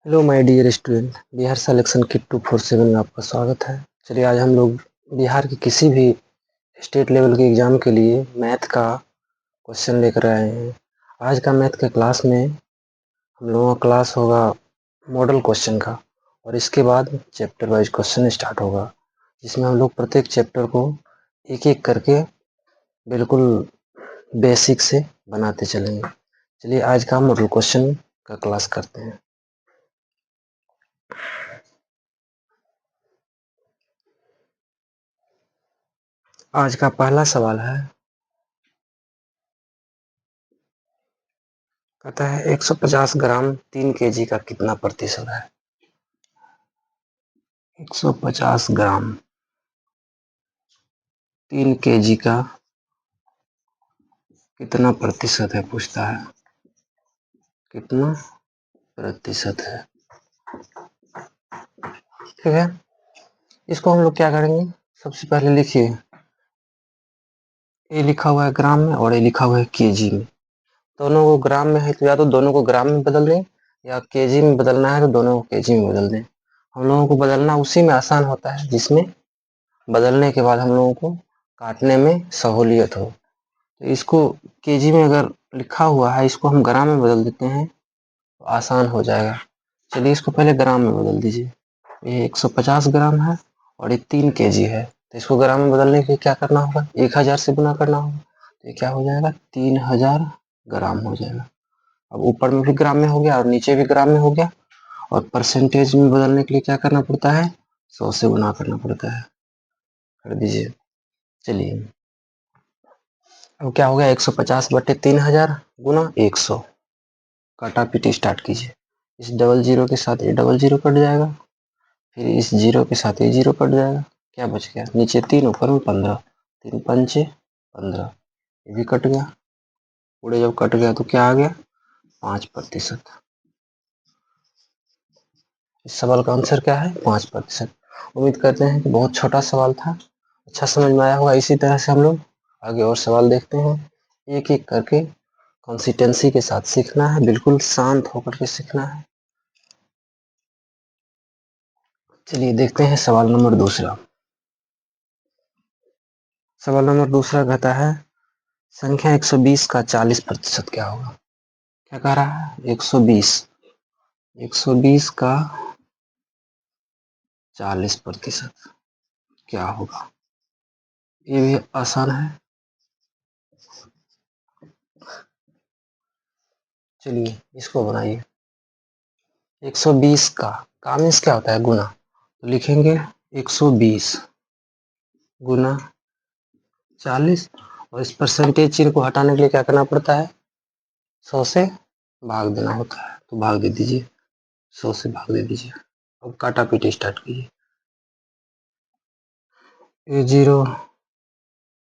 Hello my dear student, Bihar selection kit 247 में आपका स्वागत है। चलिए आज हम लोग बिहार के किसी भी स्टेट लेवल के एग्ज़ाम के लिए मैथ का क्वेश्चन लेकर आए हैं। आज का मैथ के क्लास में हम लोगों का क्लास होगा मॉडल क्वेश्चन का, और इसके बाद चैप्टर वाइज क्वेश्चन स्टार्ट होगा, जिसमें हम लोग प्रत्येक चैप्टर को एक एक करके बिल्कुल बेसिक से बनाते चलेंगे। चलिए आज का मॉडल क्वेश्चन का क्लास करते हैं। आज का पहला सवाल है, कहता है 150 ग्राम 3 केजी का कितना प्रतिशत है। 150 ग्राम 3 केजी का कितना प्रतिशत है, पूछता है कितना प्रतिशत है। ठीक है, इसको हम लोग क्या करेंगे, सबसे पहले लिखिए, ये लिखा हुआ है ग्राम में और ये लिखा हुआ है केजी में। दोनों को ग्राम में है तो या तो दोनों को ग्राम में बदल दें, या केजी में बदलना है तो दोनों को केजी में बदल दें। हम लोगों को बदलना उसी में आसान होता है जिसमें बदलने के बाद हम लोगों को काटने में सहूलियत हो। तो इसको केजी में अगर लिखा हुआ है, इसको हम ग्राम में बदल देते हैं तो आसान हो जाएगा। चलिए इसको पहले ग्राम में बदल दीजिए। ये 150 ग्राम है और ये 3 केजी है, तो इसको ग्राम में बदलने के लिए क्या करना होगा, 1000 से गुना करना होगा। तो ये क्या हो जाएगा, 3000 ग्राम हो जाएगा। अब ऊपर में भी ग्राम में हो गया और नीचे भी ग्राम में हो गया, और परसेंटेज में बदलने के लिए क्या करना पड़ता है, 100 से गुना करना पड़ता है। कर दीजिए। चलिए अब क्या हो गया, 150 बटे 3000 गुना 100, काटा पीटी स्टार्ट कीजिए। इस डबल जीरो के साथ ये डबल जीरो कट जाएगा, फिर इस जीरो के साथ ये जीरो कट जाएगा। क्या बच गया, नीचे 3 ऊपर में 15, 3 पंचे 15, ये भी कट गया। पूरे जब कट गया तो क्या आ गया, 5%। इस सवाल का आंसर क्या है, 5%। उम्मीद करते हैं कि बहुत छोटा सवाल था, अच्छा समझ में आया होगा। इसी तरह से हम लोग आगे और सवाल देखते हैं, एक एक करके कंसिस्टेंसी के साथ सीखना है, बिल्कुल शांत होकर के सीखना है। चलिए देखते हैं सवाल नंबर दूसरा। सवाल नंबर दूसरा कहता है, संख्या 120 का 40% क्या होगा। क्या कह रहा है, 120 का 40% क्या होगा। ये भी आसान है। चलिए इसको बनाइए। 120 का मीन्स क्या होता है, गुना। तो लिखेंगे 120 गुना 40, और इस परसेंटेज चिन्ह को हटाने के लिए क्या करना पड़ता है, 100 से भाग देना होता है। तो भाग दे दीजिए, 100 से भाग दे दीजिए। अब काटा पीटी स्टार्ट कीजिए। ये जीरो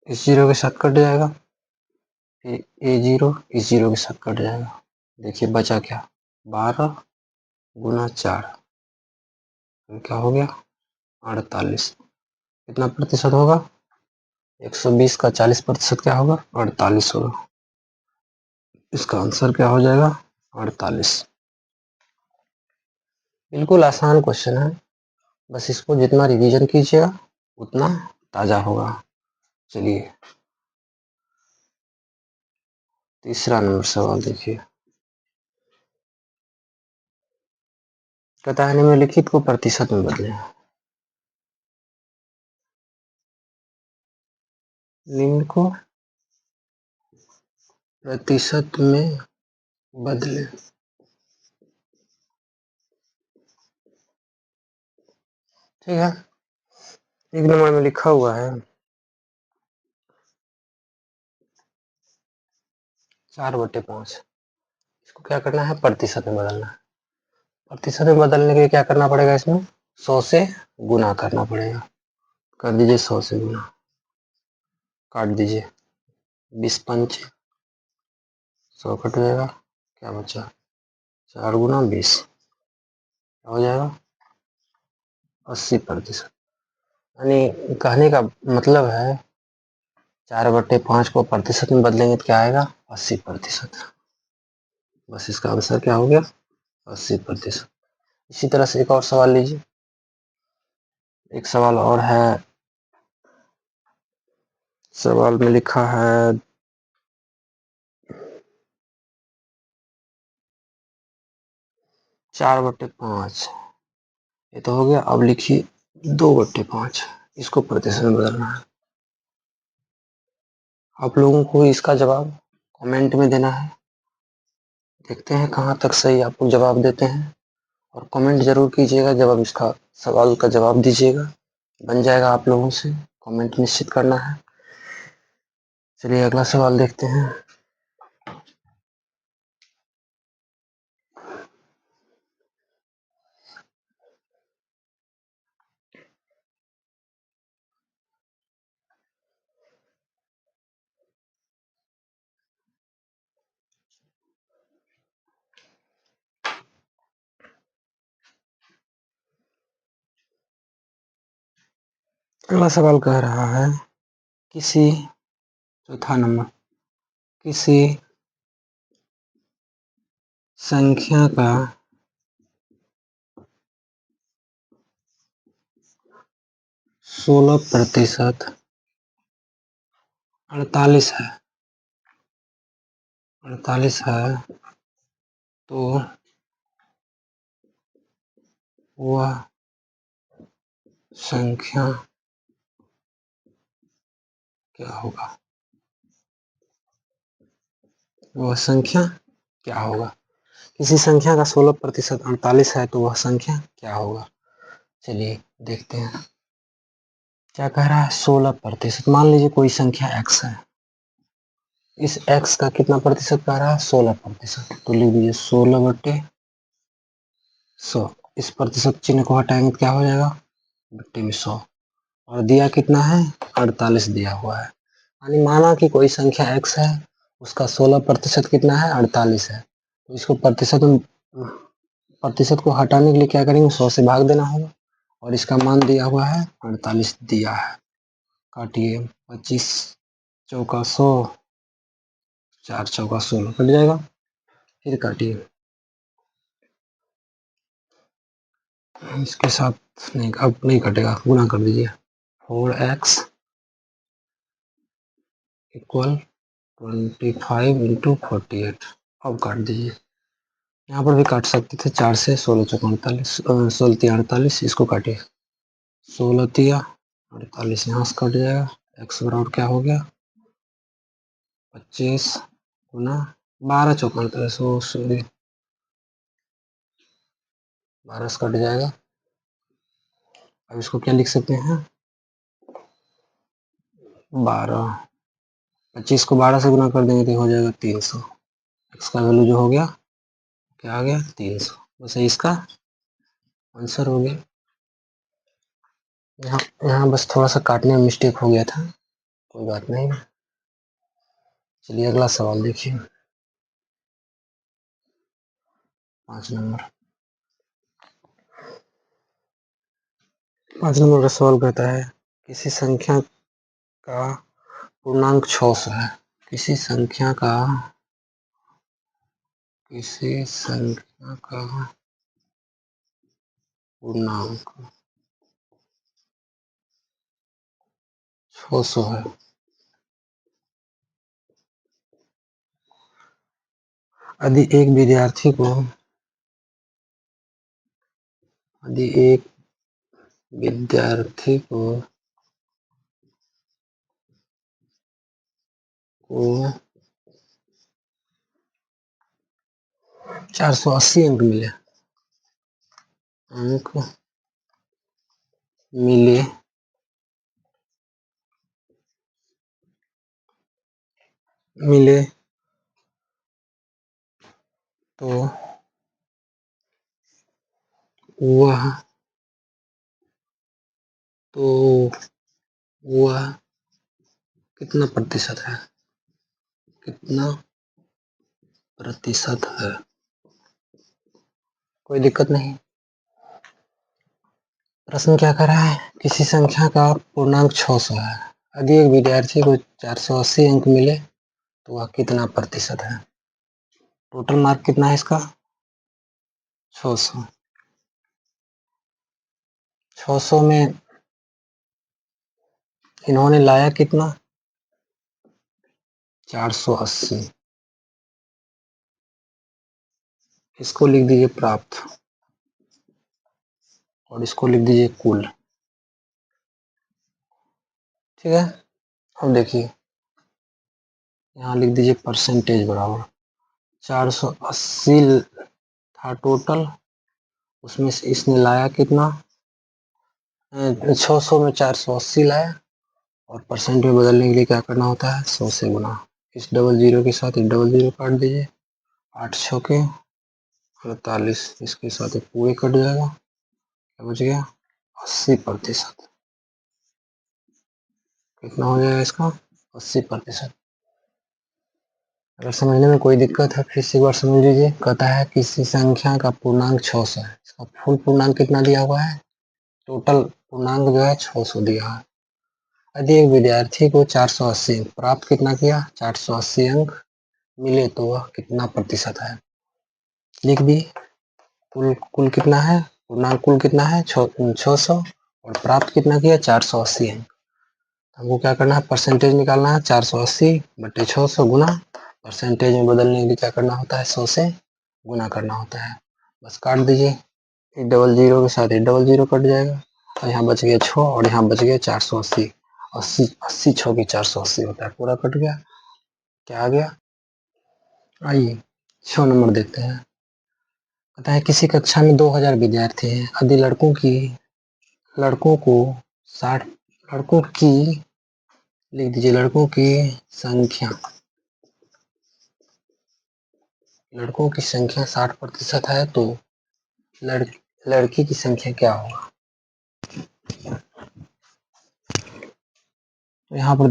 इस जीरो के साथ कट जाएगा, फिर ये जीरो इस जीरो के साथ कट जाएगा। देखिए बचा क्या, 12 गुना 4, क्या हो गया, 48। कितना प्रतिशत होगा, 120 का 40% क्या होगा, 48 होगा। इसका आंसर क्या हो जाएगा, 48। बिल्कुल आसान क्वेश्चन है, बस इसको जितना रिवीजन कीजिएगा उतना ताज़ा होगा। चलिए तीसरा नंबर सवाल देखिए। कहता है निम्नलिखित को प्रतिशत में बदलें। निम्न को प्रतिशत में बदलें। ठीक है, एक नंबर में लिखा हुआ है 4/5। इसको क्या करना है, प्रतिशत में बदलना है। प्रतिशत में बदलने के लिए क्या करना पड़ेगा, इसमें 100 से गुना करना पड़ेगा। कर दीजिए 100 से गुना, काट दीजिए, 20 पंच 100 कट जाएगा, क्या बचा, 4 गुना 20 हो जाएगा 80%। यानी कहने का मतलब है 4/5 को प्रतिशत में बदलेंगे तो क्या आएगा, 80%। बस इसका आंसर क्या हो गया, 80%। इसी तरह से एक और सवाल लीजिए। एक सवाल और है, सवाल में लिखा है 4/5। ये तो हो गया। अब लिखिए 2/5, इसको प्रतिशत में बदलना है। आप लोगों को इसका जवाब कमेंट में देना है। देखते हैं कहाँ तक सही आप लोग जवाब देते हैं, और कमेंट जरूर कीजिएगा जब आप इसका सवाल का जवाब दीजिएगा। बन जाएगा आप लोगों से, कमेंट निश्चित करना है। चलिए अगला सवाल देखते हैं। अगला सवाल कह रहा है, किसी चौथा नंबर, किसी संख्या का 16% 48 है, 48 है, तो वह संख्या क्या होगा? वह संख्या क्या होगा? किसी संख्या का 16% 48 है, तो वह संख्या क्या होगा? चलिए देखते हैं क्या कह रहा है। 16%, मान लीजिए कोई संख्या x है, इस x का कितना प्रतिशत कह रहा है? 16%। तो लिख दीजिए 16/100। इस प्रतिशत चिन्ह को हटाएंगे तो क्या हो जाएगा? बट्टे में 100। और दिया कितना है? 48 दिया हुआ है। यानी माना कि कोई संख्या x है, उसका 16% कितना है? 48 है। तो इसको प्रतिशत को हटाने के लिए क्या करेंगे? 100 से भाग देना होगा, और इसका मान दिया हुआ है 48 दिया है। काटिए, 25 चौका 100, 4 चौका 16 कट जाएगा। फिर काटिए, इसके साथ नहीं, अब नहीं कटेगा, गुना कर दीजिए। 4x equal 25 into 48। अब काट दीजिए, यहाँ पर भी काट सकते थे। 4 से 16 चौका 48, 16 तिया 48, इसको काटिए। 16 तिया 48, यहाँ से कट जाएगा। x बराबर क्या हो गया? 25 गुना 12 चौका 48, सॉरी 12 से कट जाएगा। अब इसको क्या लिख सकते हैं? 12, 25 को 12 से गुना कर देंगे तो हो जाएगा 300। x का वैल्यू जो हो गया, क्या आ गया? 300। बस इसका आंसर हो गया। यहाँ यहाँ बस थोड़ा सा काटने में मिस्टेक हो गया था, कोई बात नहीं। चलिए अगला सवाल देखिए, 5 नंबर। 5 नंबर का सवाल कहता है, किसी संख्या का पूर्णांक 600 है। किसी संख्या का पूर्णांक 600 है। यदि एक विद्यार्थी को को 480 अंक मिले मिले तो वह कितना प्रतिशत है? कितना प्रतिशत है? कोई दिक्कत नहीं। प्रश्न क्या कर रहा है? किसी संख्या का पूर्णांक 600 है। यदि एक विद्यार्थी को 480 अंक मिले तो वह कितना प्रतिशत है? टोटल मार्क कितना है इसका? 600। 600 में इन्होंने लाया कितना? 480। इसको लिख दीजिए प्राप्त और इसको लिख दीजिए कुल। ठीक है, अब देखिए यहाँ लिख दीजिए परसेंटेज बराबर 480 था टोटल, उसमें से इसने लाया कितना? 600 में 480 लाया, और परसेंट में बदलने के लिए क्या करना होता है? 100 से गुना। इस डबल जीरो के साथ एक डबल जीरो काट दीजिए, 8 छके 48, इसके साथ एक पूरे कट जाएगा, क्या बच गया? 80%। कितना हो जाएगा इसका? 80%। अगर समझने में कोई दिक्कत है फिर से एक बार समझ लीजिए। कहता है किसी संख्या का पूर्णांक 600 है, इसका फुल पूर्णांक कितना दिया हुआ है? टोटल पूर्णांक जो है 600 दिया है। यदि एक विद्यार्थी को 480 अंक प्राप्त कितना किया? 480 अंक मिले तो वह कितना प्रतिशत है? लिख दी। कुल कुल कितना है? पूर्णांक कुल कितना है? 600, और प्राप्त कितना किया? 480 अंक। हमको क्या करना है? परसेंटेज निकालना है। 480 बटे 600 गुना परसेंटेज में बदलने के लिए क्या करना होता है? 100 से गुना करना होता है। बस काट दीजिए, एक डबल जीरो के साथ एक डबल जीरो कट जाएगा, और यहाँ बच गया 6 और यहाँ बच गया 480। 80 6 की 480 होता है, पूरा कट गया। क्या आ गया? आइए 6 नंबर देखते हैं। पता है किसी कक्षा में 2000 विद्यार्थी हैं। यदि लड़कों को 60 लड़कों की लिख दीजिए, लड़कों की संख्या 60% है तो लड़ लड़की की संख्या क्या होगा? तो यहाँ पर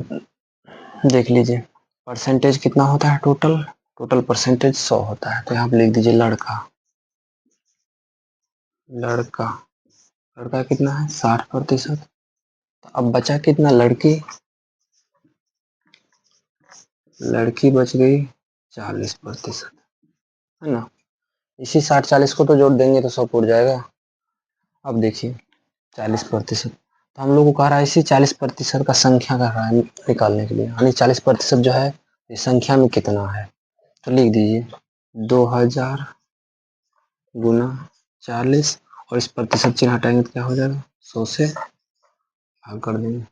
देख लीजिए परसेंटेज कितना होता है? टोटल परसेंटेज 100 होता है, तो यहाँ पर लिख दीजिए लड़का लड़का लड़का कितना है? 60%। तो अब बचा कितना? लड़की बच गई 40%, है ना? इसी 60-40 को तो जोड़ देंगे तो 100 उड़ जाएगा। अब देखिए 40%, तो हम लोग को कह रहा है इसी 40% का संख्या कर रहा है निकालने के लिए, यानी 40% जो है ये संख्या में कितना है? तो लिख दीजिए 2000 गुना 40, और इस प्रतिशत चिन्ह हटाएंगे तो क्या हो जाएगा? 100 से भाग कर देंगे।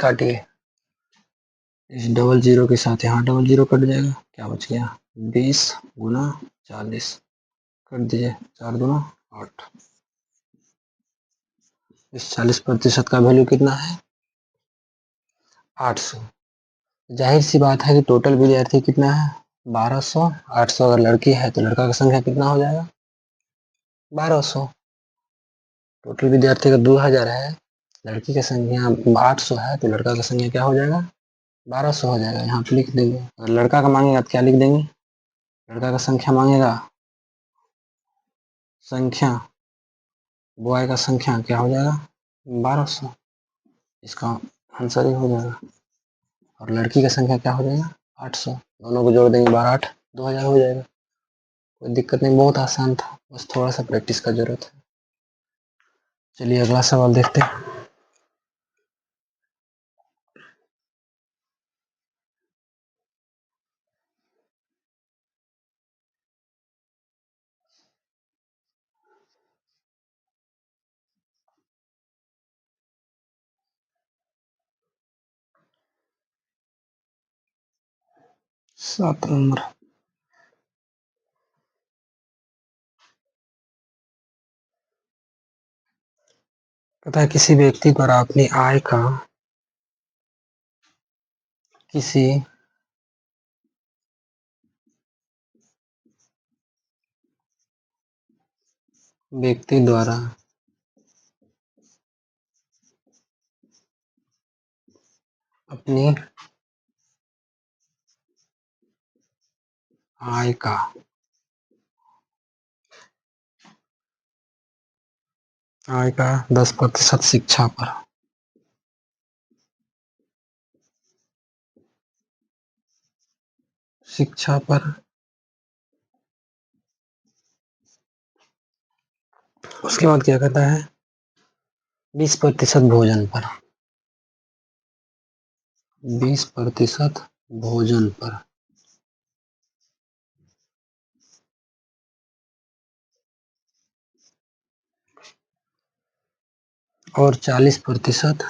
काटिए, इस डबल जीरो के साथ यहाँ डबल जीरो कट जाएगा, क्या बच गया? 20 गुना 40 कर दीजिए, 4 दूना 8। इस 40% का वैल्यू कितना है? 800। जाहिर सी बात है कि टोटल विद्यार्थी कितना है? 1200। 800 अगर लड़की है तो लड़का का संख्या कितना हो जाएगा? 1200। टोटल विद्यार्थी का 2000 है, लड़की की संख्या 800 है, तो लड़का का संख्या क्या हो जाएगा? 1200 हो जाएगा। यहाँ पे लिख देंगे। अगर लड़का का मांगेगा तो क्या लिख देंगे? लड़का का संख्या मांगेगा, संख्या बॉय का संख्या क्या हो जाएगा? 1200। इसका आंसर ही हो जाएगा। और लड़की का संख्या क्या हो जाएगा? 800। दोनों को जोड़ देंगे, 12 8 2000 हो जाएगा। कोई दिक्कत नहीं, बहुत आसान था, बस थोड़ा सा प्रैक्टिस का जरूरत है। चलिए अगला सवाल देखते हैं। सात नंबर। पता है किसी व्यक्ति द्वारा अपनी आय का किसी व्यक्ति द्वारा अपनी आय का 10% शिक्षा पर उसके बाद क्या कहता है 20% भोजन पर, 20% भोजन पर, और 40%,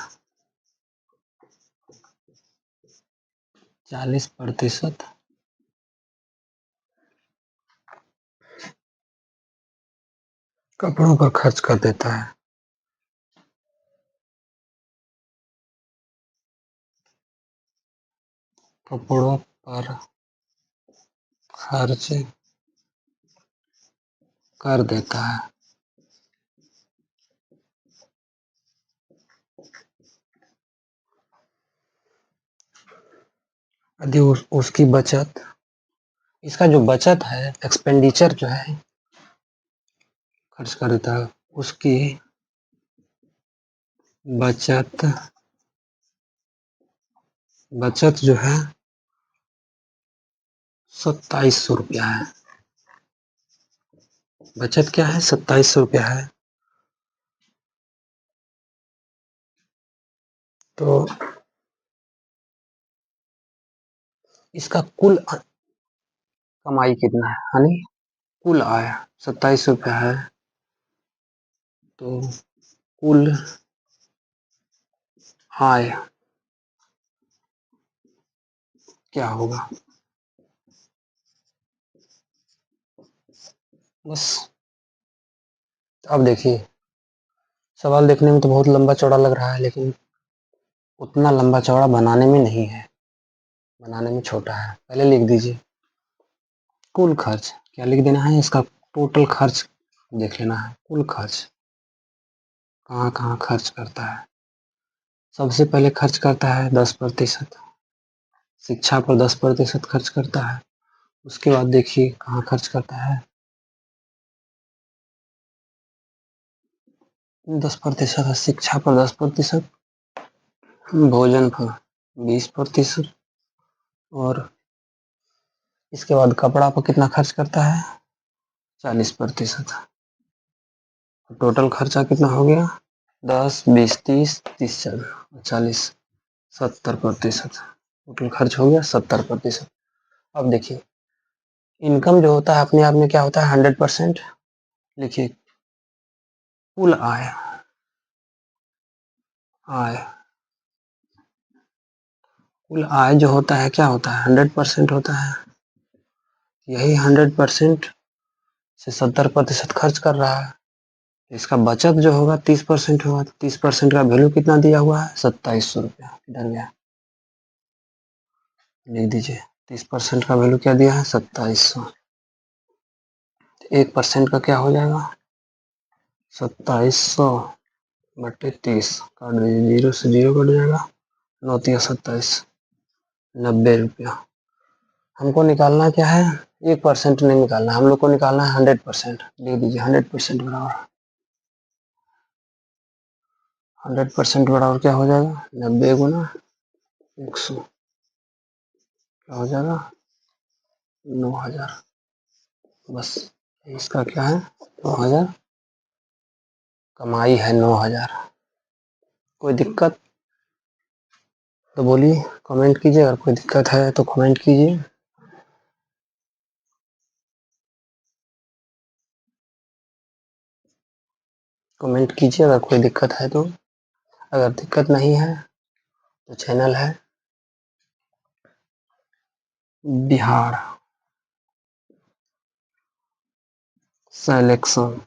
40% कपड़ों पर खर्च कर देता है। कपड़ों पर खर्च कर देता है। यदि उसकी बचत, इसका जो बचत है, एक्सपेंडिचर जो है खर्च कर देता है, उसकी बचत, बचत जो है 2700 रुपया है। बचत क्या है? 2700 रुपया है। तो इसका कुल कमाई कितना है, यानी कुल आय 2700 रुपया है, तो कुल आय क्या होगा? बस अब देखिए, सवाल देखने में तो बहुत लंबा चौड़ा लग रहा है, लेकिन उतना लंबा चौड़ा बनाने में नहीं है, बनाने में छोटा है। पहले लिख दीजिए कुल खर्च, क्या लिख देना है? इसका टोटल खर्च देख लेना है। कुल खर्च कहाँ कहाँ खर्च करता है? सबसे पहले खर्च करता है 10%, शिक्षा पर 10% खर्च करता है। उसके बाद देखिए कहाँ खर्च करता है, 10% शिक्षा पर 10%, भोजन पर 20%, और इसके बाद कपड़ा पर कितना खर्च करता है? 40%। टोटल खर्चा कितना हो गया? 10, 20, 30, 30, 40, 70%। टोटल खर्च हो गया 70%। अब देखिए इनकम जो होता है अपने आप में क्या होता है? 100%। लिखिए कुल आय, आय, कुल आय जो होता है क्या होता है? 100% होता है। यही 100% से 70% खर्च कर रहा है। इसका बचत जो होगा 30% होगा। 30% का वैल्यू कितना दिया हुआ है? 2700 रुपया। किधर गया? लिख दीजिए 30% का वैल्यू क्या दिया है? 2700। 1% का क्या हो जाएगा? 2700/30, काट दीजिए, 0 से 0 कट जाएगा, 9×27, 90 रुपया। हमको निकालना क्या है? 1% नहीं निकालना, हम लोग को निकालना है 100%। लिख दीजिए 100% बराबर, 100% बराबर क्या हो जाएगा? 90 × 100, क्या हो जाएगा? 9000। बस इसका क्या है? 9000 कमाई है, 9000। कोई दिक्कत तो बोलिए, कमेंट कीजिए। अगर कोई दिक्कत है तो कमेंट कीजिए। कमेंट कीजिए अगर कोई दिक्कत है तो। अगर दिक्कत नहीं है तो चैनल है बिहार सिलेक्शन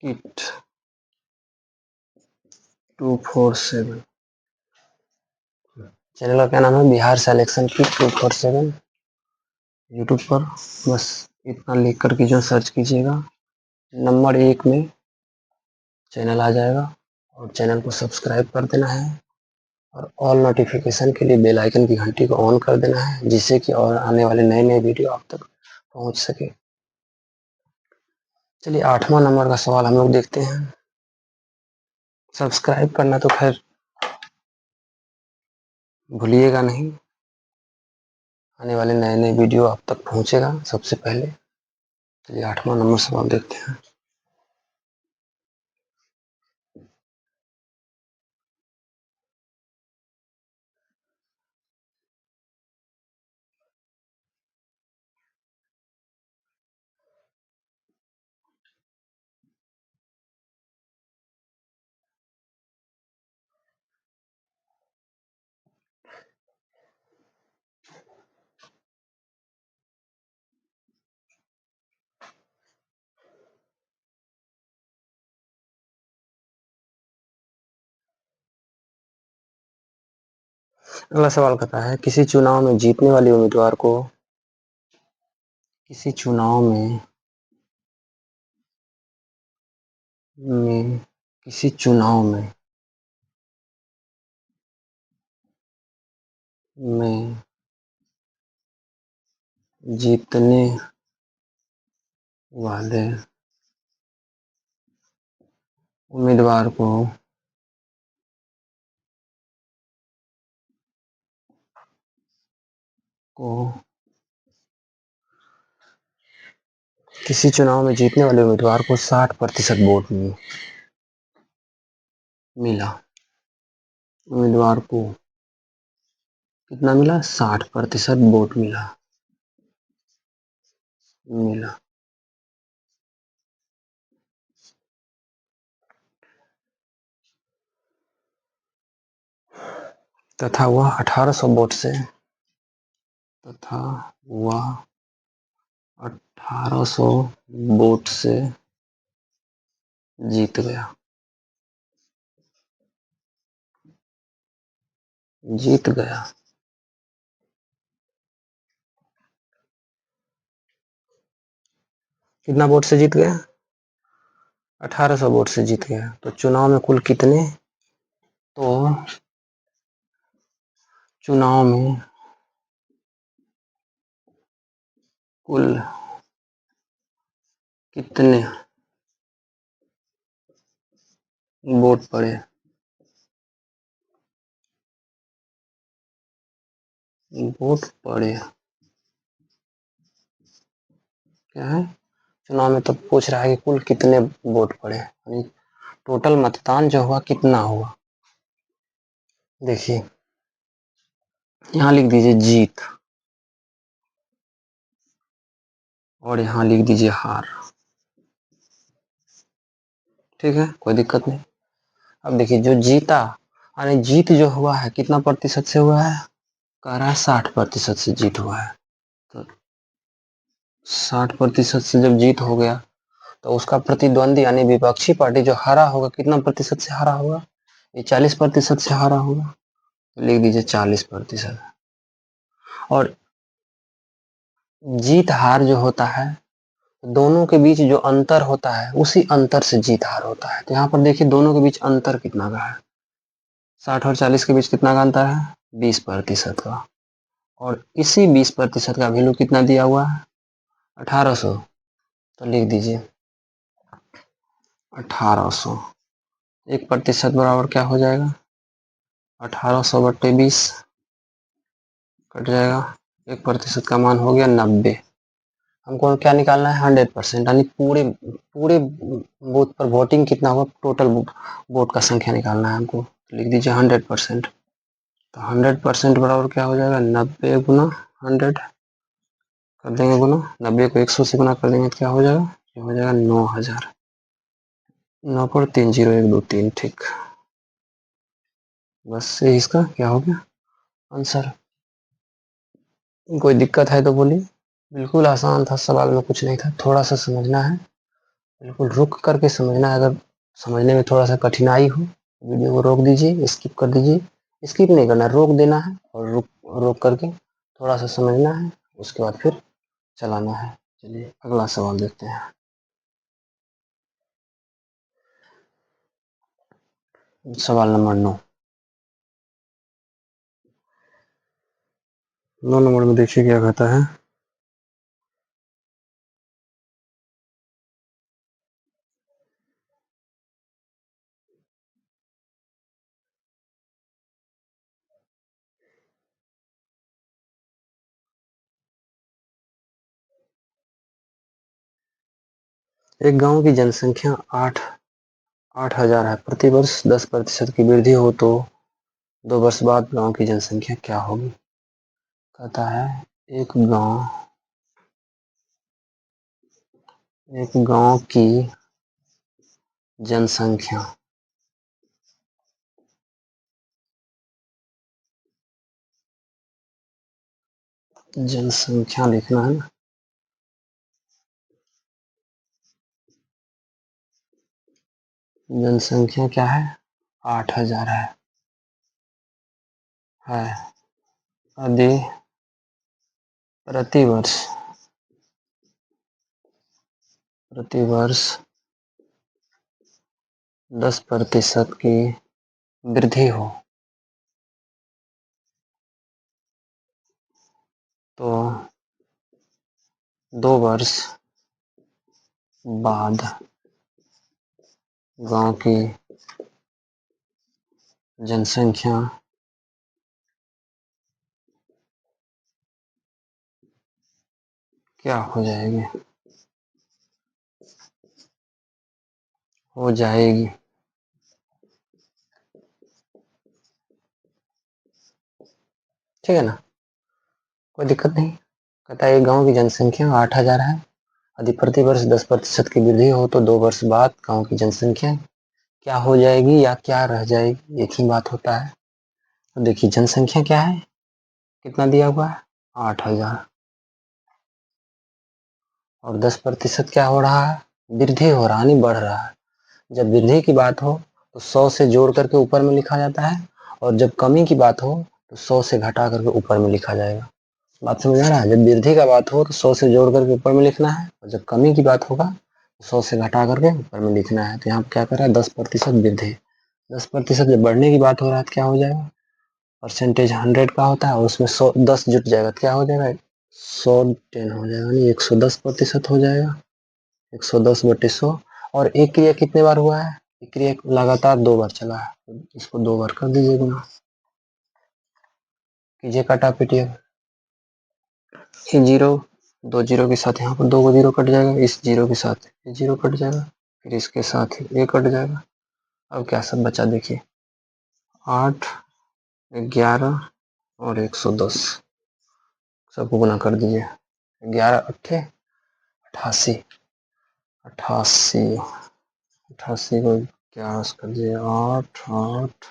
किट 247। चैनल का क्या नाम है? Bihar selection kit 247। यूट्यूब पर बस इतना लिख कर के जो सर्च कीजिएगा, नंबर 1 में चैनल आ जाएगा, और चैनल को सब्सक्राइब कर देना है, और ऑल नोटिफिकेशन के लिए बेल आइकन की घंटी को ऑन कर देना है, जिससे कि और आने वाले नए नए वीडियो आप तक पहुंच सके। चलिए 8वां नंबर का सवाल हम लोग देखते हैं। सब्सक्राइब करना तो खैर भूलिएगा नहीं, आने वाले नए-नए वीडियो आप तक पहुँचेगा सबसे पहले। चलिए 8वां नंबर सवाल देखते हैं। अगला सवाल कहता है किसी चुनाव में जीतने वाले उम्मीदवार को किसी चुनाव में किसी चुनाव में जीतने वाले उम्मीदवार को किसी चुनाव में जीतने वाले उम्मीदवार को 60% वोट मिला। उम्मीदवार को कितना मिला? 60% वोट मिला। तथा वह 1800 वोट से तथा वह 1800 वोट से जीत गया। जीत गया। कितना वोट से जीत गया? 1800 वोट से जीत गया। तो चुनाव में कुल कितने? तो चुनाव में कुल कितने वोट पड़े? वोट पड़े क्या है? चुनाव में तो पूछ रहा है कि कुल कितने वोट पड़े, यानी टोटल मतदान जो हुआ कितना हुआ। देखिए यहाँ लिख दीजिए जीत और यहाँ लिख दीजिए हार। ठीक है, कोई दिक्कत नहीं। अब देखिए जो जीता, यानी जीत जो हुआ है कितना प्रतिशत से हुआ है? कह रहा है 60% से जीत हुआ है। तो 60% से जब जीत हो गया तो उसका प्रतिद्वंदी यानी विपक्षी पार्टी जो हारा होगा कितना प्रतिशत से हारा होगा? ये 40% से हारा होगा। तो लिख दीजिए 40%। और जीत हार जो होता है दोनों के बीच जो अंतर होता है उसी अंतर से जीत हार होता है। तो यहाँ पर देखिए दोनों के बीच अंतर कितना का है? 60 और 40 के बीच कितना का अंतर है? 20% का। और इसी 20% का वैल्यू कितना दिया हुआ है? 1800। तो लिख दीजिए 1800। 1% बराबर क्या हो जाएगा? 1800/20 कट जाएगा। 1% का मान हो गया 90। हमको क्या निकालना है? 100%, यानी पूरे पूरे बूथ पर वोटिंग कितना होगा, टोटल वोट का संख्या निकालना है हमको। लिख दीजिए 100%। तो 100% बराबर क्या हो जाएगा? 90 गुना 100 कर देंगे गुना। 90 को 100 से गुना कर देंगे तो क्या हो जाएगा? ये हो जाएगा 9000। 9 पर 3 0 1 2 3। ठीक, बस से इसका क्या हो गया आंसर। कोई दिक्कत है तो बोलिए। बिल्कुल आसान था, सवाल में कुछ नहीं था, थोड़ा सा समझना है, बिल्कुल रुक करके समझना है। अगर समझने में थोड़ा सा कठिनाई हो वीडियो को रोक दीजिए, स्किप कर दीजिए। स्किप नहीं करना, रोक देना है और रुक रोक करके थोड़ा सा समझना है, उसके बाद फिर चलाना है। चलिए अगला सवाल देखते हैं। सवाल नंबर 9। 9 नंबर में देखिए क्या कहता है। एक गांव की जनसंख्या 8,000 है। प्रतिवर्ष 10% की वृद्धि हो तो 2 वर्ष बाद गांव की जनसंख्या क्या होगी? कहता है एक गांव की जनसंख्या लिखना है ना। जनसंख्या क्या है? 8,000 है। यदि प्रतिवर्ष 10% की वृद्धि हो तो 2 वर्ष बाद गांव की जनसंख्या क्या हो जाएगी? हो जाएगी। ठीक है ना, कोई दिक्कत नहीं। कहता है एक गांव की जनसंख्या 8,000 है। यदि प्रतिवर्ष 10% की वृद्धि हो तो 2 वर्ष बाद गांव की जनसंख्या क्या हो जाएगी या क्या रह जाएगी, एक ही बात होता है। तो देखिए जनसंख्या क्या है, कितना दिया हुआ है? 8,000। और 10% क्या हो रहा है? वृद्धि हो रहा है, नहीं बढ़ रहा है। जब वृद्धि की बात हो तो 100 से जोड़ करके ऊपर में लिखा जाता है, और जब कमी की बात हो तो 100 से घटा करके ऊपर में लिखा जाएगा। बात समझ आ रहा है? जब वृद्धि का बात हो तो 100 से जोड़ करके ऊपर में लिखना है, और जब कमी की बात होगा तो 100 से घटा करके ऊपर में लिखना है। तो यहाँ क्या कर रहा है? 10% वृद्धि। 10% जब बढ़ने की बात हो रहा है तो क्या हो जाएगा? परसेंटेज 100 का होता है और उसमें 10 जुट जाएगा तो क्या हो जाएगा? 110 हो जाएगा, नहीं 110% हो जाएगा। 110/100। और एक क्रिया कितने बार हुआ है? एक क्रिया लगातार 2 बार चला है, तो इसको 2 बार कर दीजिए गुना। कीजिए काटा पीटिए। ये जीरो, 2 जीरो के साथ यहाँ पर 2 जीरो कट जाएगा, इस जीरो के साथ ये जीरो कट जाएगा, फिर इसके साथ ये कट जाएगा। अब क्या सब बचा देखिए, 8, 11 और 110। सबको गुना कर दीजिए। 11×8 = 88। 88 88 को 11 से कर दीजिए। 8 8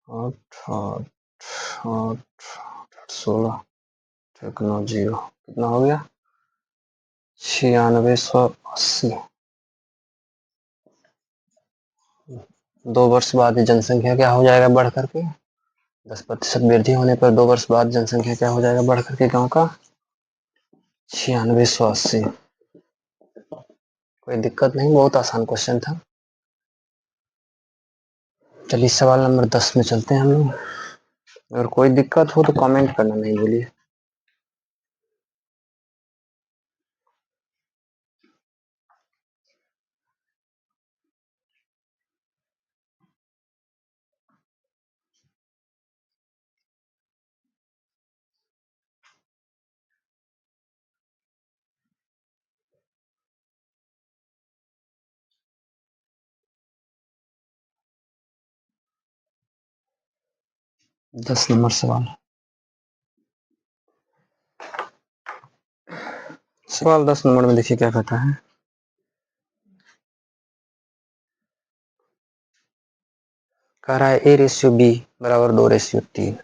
8 8 8 16 एक 9 0, कितना हो गया? 9680। 2 वर्ष बाद जनसंख्या क्या हो जाएगा बढ़ करके? 10% वृद्धि होने पर 2 वर्ष बाद जनसंख्या क्या हो जाएगा बढ़ करके गांव का? 9680। कोई दिक्कत नहीं, बहुत आसान क्वेश्चन था। चलिए सवाल नंबर 10 में चलते हैं हम लोग। अगर कोई दिक्कत हो तो कमेंट करना नहीं भूलिए। दस नंबर सवाल। सवाल 10 नंबर में देखिए क्या कहता है। कह रहा है A/B = 2/3।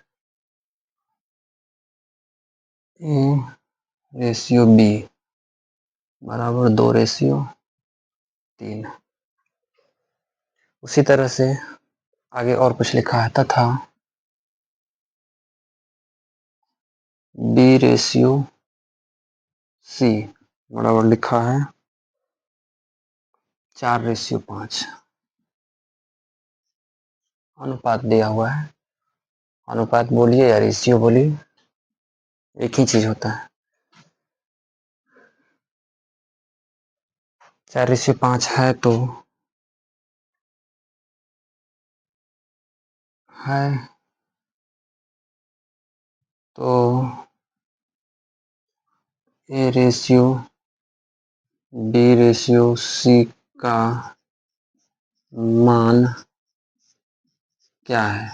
A/B = 2/3। उसी तरह से आगे और कुछ लिखा है, तथा B/C बराबर लिखा है 4/5। अनुपात दिया हुआ है। अनुपात बोलिए या रेशियो बोलिए, एक ही चीज होता है। 4/5 है तो A/C B/C का मान क्या है?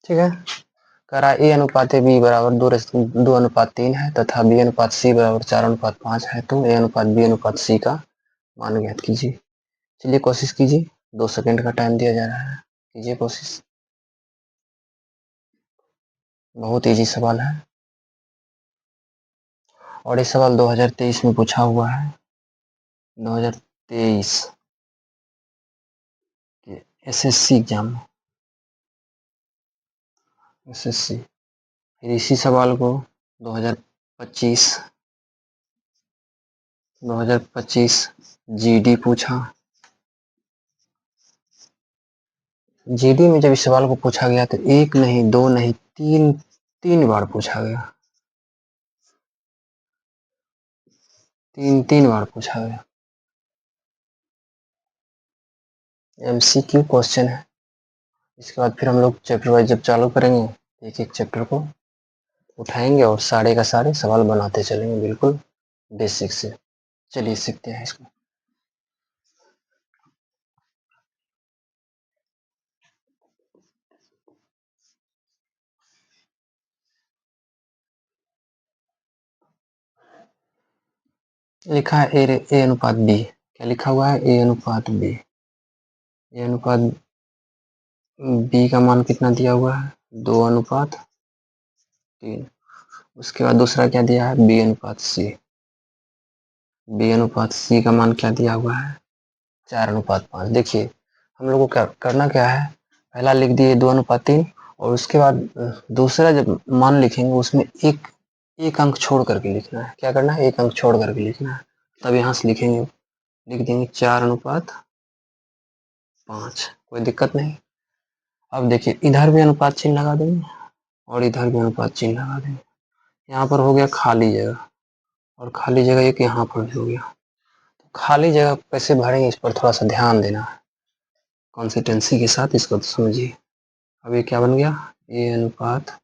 ठीक है, कह रहा A अनुपात B बराबर 2:3 है तथा B अनुपात C बराबर 4:5 है, तो A अनुपात B अनुपात C का मान ज्ञात कीजिए। चलिए कोशिश कीजिए, 2 सेकंड का टाइम दिया जा रहा है, कीजिए कोशिश। बहुत इजी सवाल है और ये सवाल 2023 में पूछा हुआ है। 2023 के SSC एग्जाम में, SSC। फिर इसी सवाल को 2025 GD पूछा। GD में जब इस सवाल को पूछा गया तो एक नहीं, दो नहीं, तीन बार पूछा गया। तीन बार पूछा गया। MCQ क्वेश्चन है। इसके बाद फिर हम लोग चैप्टर वाइज जब चालू करेंगे, एक एक चैप्टर को उठाएंगे और सारे का सारे सवाल बनाते चलेंगे, बिल्कुल बेसिक से। चलिए सीखते हैं इसको। लिखा है A अनुपात B। क्या लिखा हुआ है? A अनुपात B। A अनुपात B का मान कितना दिया हुआ है? 2:3। उसके बाद दूसरा क्या दिया है? B अनुपात C। B अनुपात C का मान क्या दिया हुआ है? 4:5। देखिए हम लोग को करना क्या है, पहला लिख दिए 2:3 और उसके बाद दूसरा जब मान लिखेंगे उसमें एक अंक छोड़ करके लिखना है। क्या करना है? एक अंक छोड़ करके लिखना है। तब यहाँ से लिखेंगे, लिख देंगे 4:5। कोई दिक्कत नहीं। अब देखिए इधर भी अनुपात चिन्ह लगा देंगे और इधर भी अनुपात चिन्ह लगा देंगे। यहाँ पर हो गया खाली जगह और खाली जगह एक यहाँ पर भी हो गया। तो खाली जगह कैसे भरेंगे इस पर थोड़ा सा ध्यान देना है, कॉन्सिस्टेंसी के साथ इसको तो समझिए। अब ये क्या बन गया? A अनुपात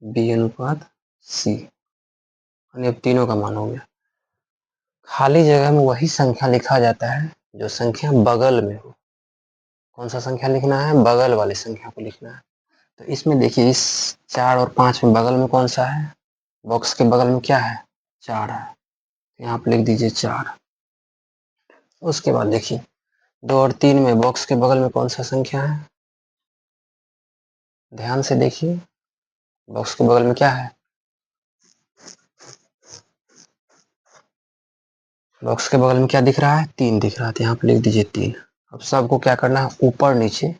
B अनुपात C, यानी अब तीनों का मान हो गया। खाली जगह में वही संख्या लिखा जाता है जो संख्या बगल में हो। कौन सा संख्या लिखना है? बगल वाली संख्या को लिखना है। तो इसमें देखिए इस 4 और 5 में बगल में कौन सा है? बॉक्स के बगल में क्या है? 4 है। यहाँ पे लिख दीजिए 4। उसके बाद देखिए 2 और 3 में बॉक्स के बगल में कौन सा संख्या है? ध्यान से देखिए बॉक्स के बगल में क्या है? बॉक्स के बगल में क्या दिख रहा है? 3 दिख रहा है, तो यहाँ पे लिख दीजिए 3। अब सबको क्या करना है? ऊपर नीचे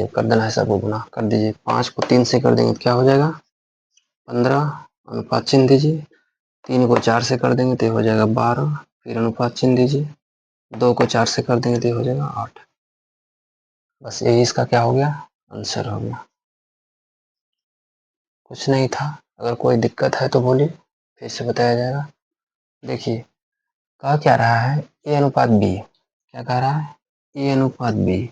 कर देना है, सबको गुना कर दीजिए। 5 को 3 से कर देंगे तो क्या हो जाएगा? 15। अनुपात चिन्ह दीजिए। 3 को 4 से कर देंगे तो हो जाएगा 12। फिर अनुपात चिन्ह दीजिए। 2 को 4 से कर देंगे तो हो जाएगा 8। बस यही इसका क्या हो गया? आंसर हो गया। कुछ नहीं था। अगर कोई दिक्कत है तो बोलिए, फिर से बताया जाएगा। देखिए कह क्या रहा है? A अनुपात B। क्या कह रहा है? A अनुपात B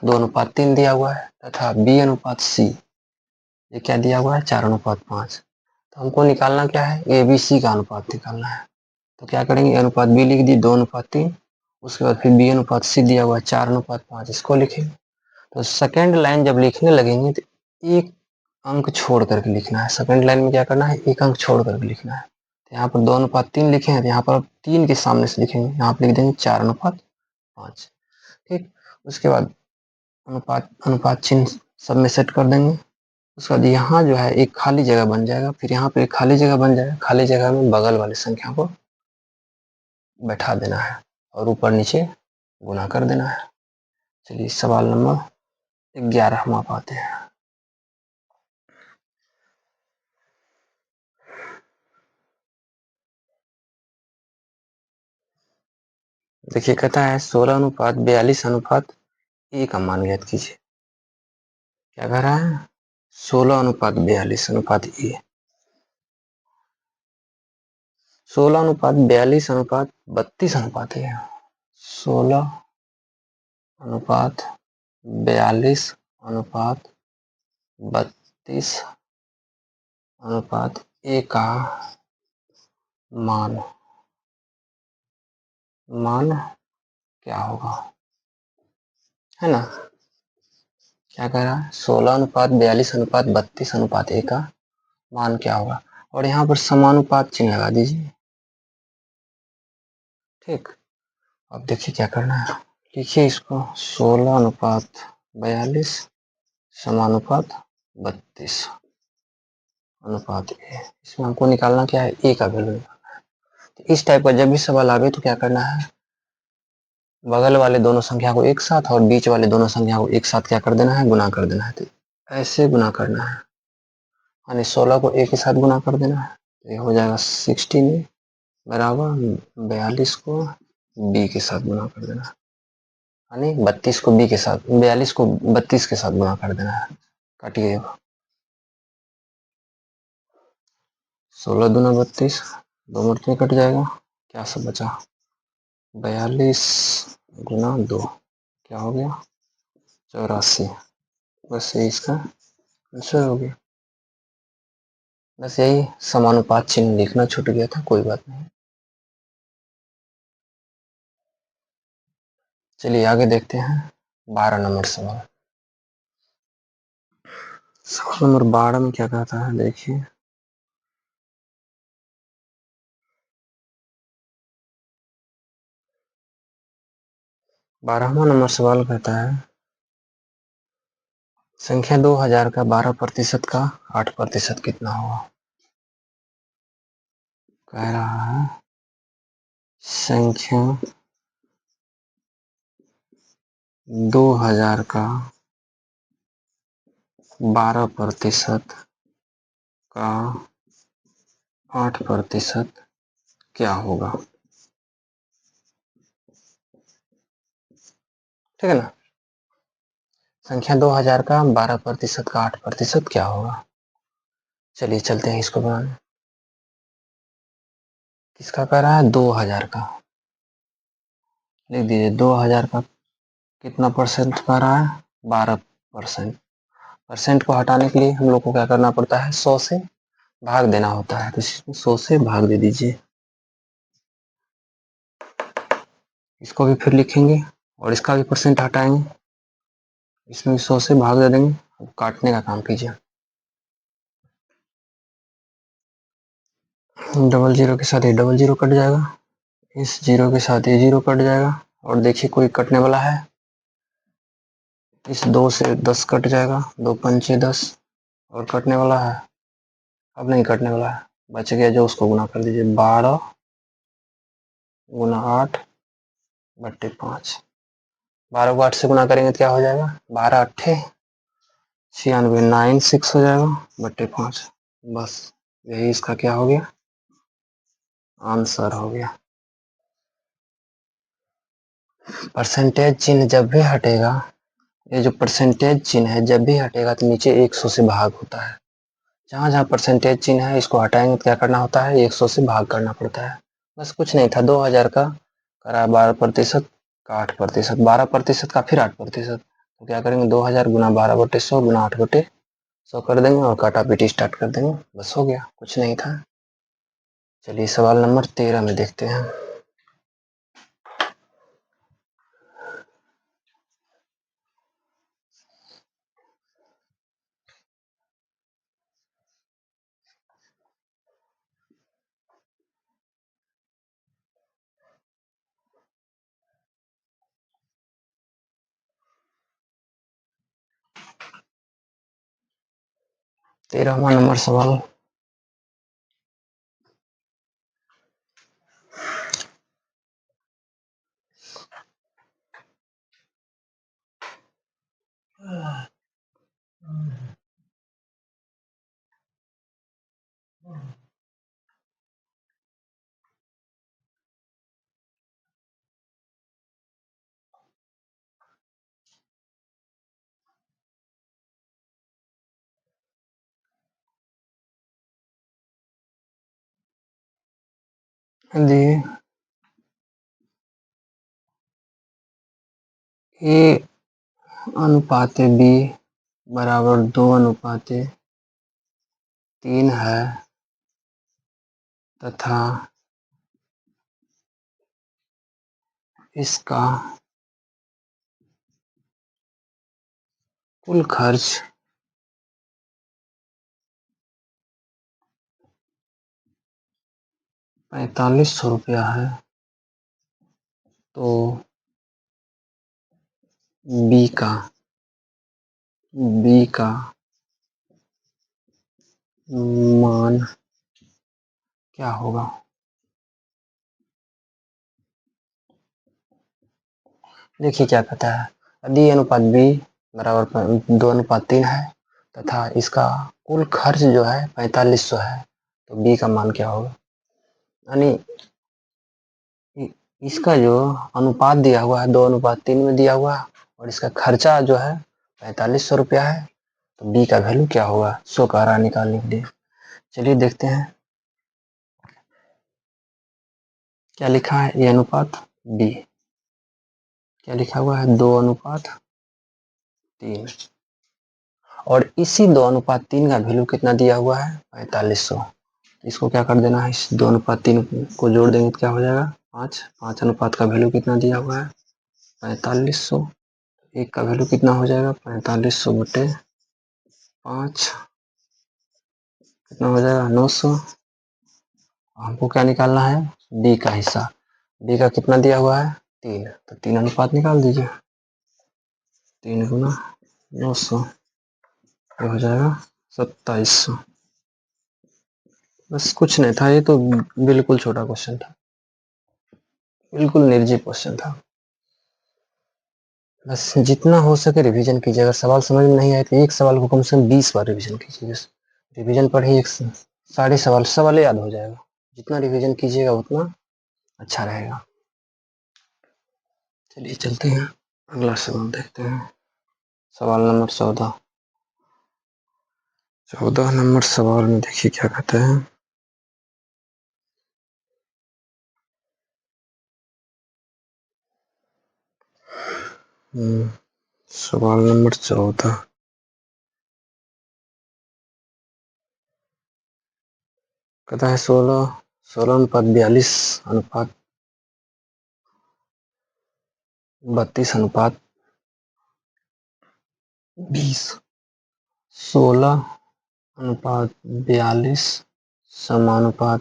2:3 दिया हुआ है तथा B अनुपात C ये क्या दिया हुआ है? 4:5। तो हमको निकालना क्या है? ABC का अनुपात निकालना है। तो क्या करेंगे? A अनुपात B लिख दिए 2:3। उसके बाद फिर B अनुपात C दिया हुआ है 4:5, इसको लिखेंगे। तो सेकेंड लाइन जब लिखने लगेंगे तो एक अंक छोड़ करके लिखना है। सेकेंड लाइन में क्या करना है? एक अंक छोड़ करके लिखना है। तो यहाँ पर 2:3 लिखे हैं तो यहाँ पर 3 के सामने से लिखेंगे, यहाँ पर लिख देंगे 4:5। ठीक। उसके बाद अनुपात अनुपात चिन्ह सब में सेट कर देंगे। उसके बाद यहाँ जो है एक खाली जगह बन जाएगा, फिर यहाँ पे एक खाली जगह बन जाएगा। खाली जगह में बगल वाली संख्या को बैठा देना है और ऊपर नीचे गुना कर देना है। चलिए सवाल नंबर 11 हम आप आते हैं। देखिए कहता है 16:42 का मान ज्ञात कीजिए। क्या कह रहा है? 16:42 16:42 है। 16:42 का मान मान क्या होगा, है ना। क्या कह रहा है, 16:42:32:1 का मान क्या होगा, और यहाँ पर समानुपात चिन्ह लगा दीजिए। ठीक, अब देखिए क्या करना है, लिखिए इसको 16:42 समानुपात 32 अनुपात ए। इसमें हमको निकालना क्या है, ए का वैल्यू। इस टाइप का जब भी सवाल आवे तो क्या करना है, बगल वाले दोनों संख्या को एक साथ और बीच वाले दोनों संख्या को एक साथ क्या कर देना है, गुना कर देना है। तो ऐसे गुना करना है, यानी 16 को ए के साथ गुना कर देना है, तो ये हो जाएगा 16 बराबर 42 को बी के साथ गुना कर देना है, यानी 32 को बी के साथ, 42 को 32 के साथ गुना कर देना है। काटिए, 16×2 = 32, 2 कट जाएगा, क्या सब बचा, 42 × 2 क्या हो गया, 84। बस यही इसका आंसर हो गया। बस यही समानुपात चिन्ह लिखना छूट गया था, कोई बात नहीं। चलिए आगे देखते हैं 12 नंबर सवाल। सवाल नंबर 12 में क्या कहता है, देखिए, बारहवां नंबर सवाल कहता है, संख्या 2000 का 12% का 8% कितना होगा। कह रहा है संख्या 2000 का 12% का 8% क्या होगा। ठीक है ना, संख्या 2000 का 12% का 8% क्या होगा। चलिए चलते हैं इसको बनाने। किसका कह रहा है, 2000 का, लिख दीजिए 2000 का कितना परसेंट कह रहा है, 12%। परसेंट को हटाने के लिए हम लोग को क्या करना पड़ता है, 100 से भाग देना होता है, तो 100 से भाग दे दीजिए। इसको भी फिर लिखेंगे और इसका भी परसेंट हटाएंगे, इसमें भी 100 से भाग दे देंगे। अब काटने का काम कीजिए, डबल जीरो के साथ ये डबल जीरो कट जाएगा, इस जीरो के साथ ये जीरो कट जाएगा, और देखिए कोई कटने वाला है, इस 2 से 10 कट जाएगा, 2×5 = 10, और कटने वाला है, अब नहीं कटने वाला है, बच गया जो, उसको गुना कर दीजिए, 12×8/5। 12 को 8 से गुना करेंगे तो क्या हो जाएगा, 12×8 = 96, 96 हो जाएगा बट्टे 5। बस यही इसका क्या हो गया, आंसर हो गया। परसेंटेज चिन्ह जब भी हटेगा, ये जो परसेंटेज चिन्ह है जब भी हटेगा तो नीचे 100 से भाग होता है। जहाँ जहाँ परसेंटेज चिन्ह है इसको हटाएंगे तो क्या करना होता है, 100 से भाग करना पड़ता है। बस कुछ नहीं था, 2000 का करा 12% का 8%, 12% का फिर 8%, तो क्या करेंगे, 2000 गुना 12/100 गुना 8/100 कर देंगे और काटा पीटी स्टार्ट कर देंगे, बस हो गया, कुछ नहीं था। चलिए सवाल नंबर 13 में देखते हैं। तेरहवां नंबर सवाल, दी ए अनुपात बी बराबर 2:3 है, तथा इसका कुल खर्च 4500 रुपया है, तो बी का मान क्या होगा? देखिए क्या कहता है, यदि अनुपात बी बराबर 2:3 है तथा इसका कुल खर्च जो है 4500 है, तो बी का मान क्या होगा? यानी इसका जो अनुपात दिया हुआ है 2:3 में दिया हुआ है और इसका खर्चा जो है 4500 रुपया है, तो बी का वैल्यू क्या होगा 100 का आरा निकालने के लिए? चलिए देखते हैं क्या लिखा है। ए अनुपात बी क्या लिखा हुआ है 2:3 और इसी 2:3 का वैल्यू कितना दिया हुआ है 4500। इसको क्या कर देना है, इस 2:3 को जोड़ देंगे तो क्या हो जाएगा 5। 5 अनुपात का वैल्यू कितना दिया हुआ है 4500। एक का वैल्यू कितना हो जाएगा 4500 बटे 5 कितना हो जाएगा 900। हमको क्या निकालना है बी का हिस्सा। बी का कितना दिया हुआ है 3, तो 3 अनुपात निकाल दीजिए। 3 गुना 900 ये हो जाएगा 2700। बस कुछ नहीं था, ये तो बिल्कुल छोटा क्वेश्चन था, बिल्कुल निर्जीव क्वेश्चन था। बस जितना हो सके रिवीजन कीजिए। अगर सवाल समझ में नहीं आए तो एक सवाल को कम से कम 20 बार रिवीजन कीजिए। रिवीजन पढ़िए, एक सारे सवाल याद हो जाएगा। जितना रिवीजन कीजिएगा उतना अच्छा रहेगा। चलिए चलते हैं, अगला सवाल देखते हैं। सवाल नंबर 14। 14 नंबर सवाल में देखिए क्या कहते हैं। सवाल नंबर 14 कहता है 16 अनुपात 42 अनुपात 32 अनुपात 20। 16 अनुपात 42 समानुपात